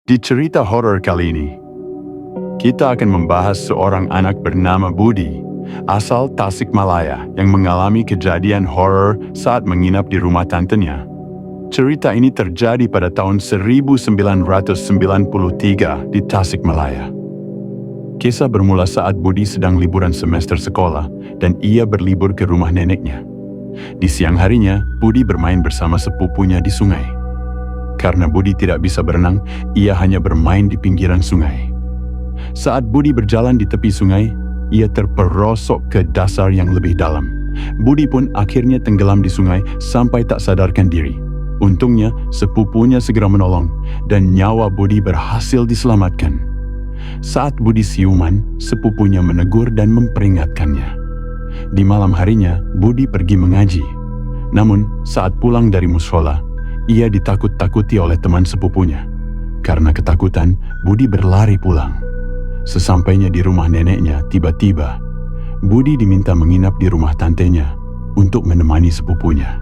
Di cerita horor kali ini, kita akan membahas seorang anak bernama Budi, asal Tasikmalaya, yang mengalami kejadian horor saat menginap di rumah tantenya. Cerita ini terjadi pada tahun 1993 di Tasikmalaya. Kisah bermula saat Budi sedang liburan semester sekolah dan ia berlibur ke rumah neneknya. Di siang harinya, Budi bermain bersama sepupunya di sungai. Karena Budi tidak bisa berenang, ia hanya bermain di pinggiran sungai. Saat Budi berjalan di tepi sungai, ia terperosok ke dasar yang lebih dalam. Budi pun akhirnya tenggelam di sungai sampai tak sadarkan diri. Untungnya, sepupunya segera menolong dan nyawa Budi berhasil diselamatkan. Saat Budi siuman, sepupunya menegur dan memperingatkannya. Di malam harinya, Budi pergi mengaji. Namun, saat pulang dari mushola, ia ditakut-takuti oleh teman sepupunya. Karena ketakutan, Budi berlari pulang. Sesampainya di rumah neneknya, tiba-tiba Budi diminta menginap di rumah tantenya untuk menemani sepupunya.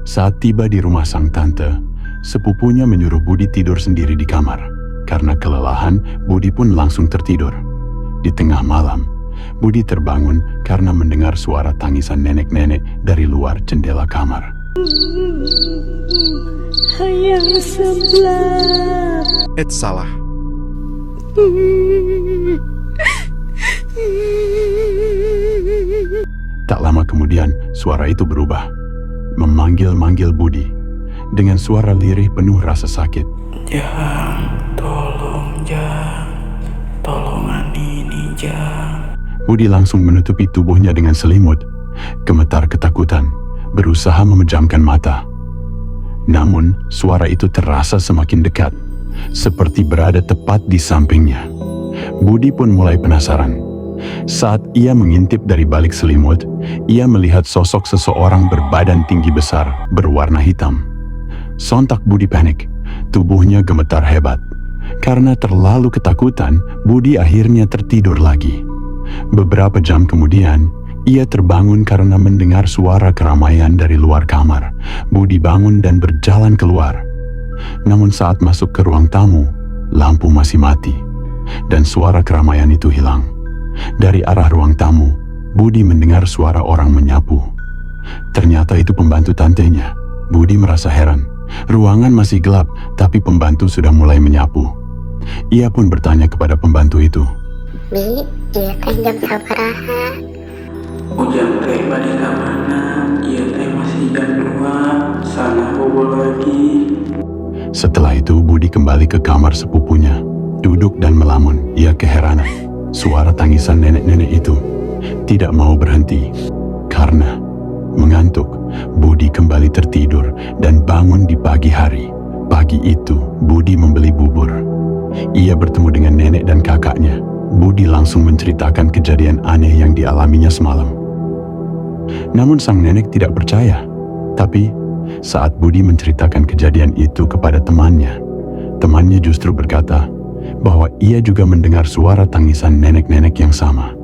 Saat tiba di rumah sang tante, sepupunya menyuruh Budi tidur sendiri di kamar. Karena kelelahan, Budi pun langsung tertidur. Di tengah malam, Budi terbangun karena mendengar suara tangisan nenek-nenek dari luar jendela kamar. Hayang sebelah. Salah. Tak lama kemudian, suara itu berubah, memanggil-manggil Budi dengan suara lirih penuh rasa sakit. Jang, tolong Jang, tolongan ini Jang. Budi langsung menutupi tubuhnya dengan selimut, gemetar ketakutan, berusaha memejamkan mata. Namun, suara itu terasa semakin dekat, seperti berada tepat di sampingnya. Budi pun mulai penasaran. Saat ia mengintip dari balik selimut, ia melihat sosok seseorang berbadan tinggi besar, berwarna hitam. Sontak Budi panik, tubuhnya gemetar hebat. Karena terlalu ketakutan, Budi akhirnya tertidur lagi. Beberapa jam kemudian, ia terbangun karena mendengar suara keramaian dari luar kamar. Budi bangun dan berjalan keluar. Namun saat masuk ke ruang tamu, lampu masih mati, dan suara keramaian itu hilang. Dari arah ruang tamu, Budi mendengar suara orang menyapu. Ternyata itu pembantu tantenya. Budi merasa heran. Ruangan masih gelap, tapi pembantu sudah mulai menyapu. Ia pun bertanya kepada pembantu itu. Bi, iya kan jam sabaraha? Ujang teh balik ka mana? Iya teh masih jam 2, sana bobo lagi. Setelah itu Budi kembali ke kamar sepupunya, duduk dan melamun. Ia keheranan. Suara tangisan nenek-nenek itu tidak mau berhenti. Karena mengantuk, Budi kembali tertidur dan bangun di pagi hari. Pagi itu, Budi membeli bubur. Ia bertemu dengan nenek dan kakaknya. Budi langsung menceritakan kejadian aneh yang dialaminya semalam. Namun sang nenek tidak percaya. Tapi, saat Budi menceritakan kejadian itu kepada temannya justru berkata bahwa ia juga mendengar suara tangisan nenek-nenek yang sama.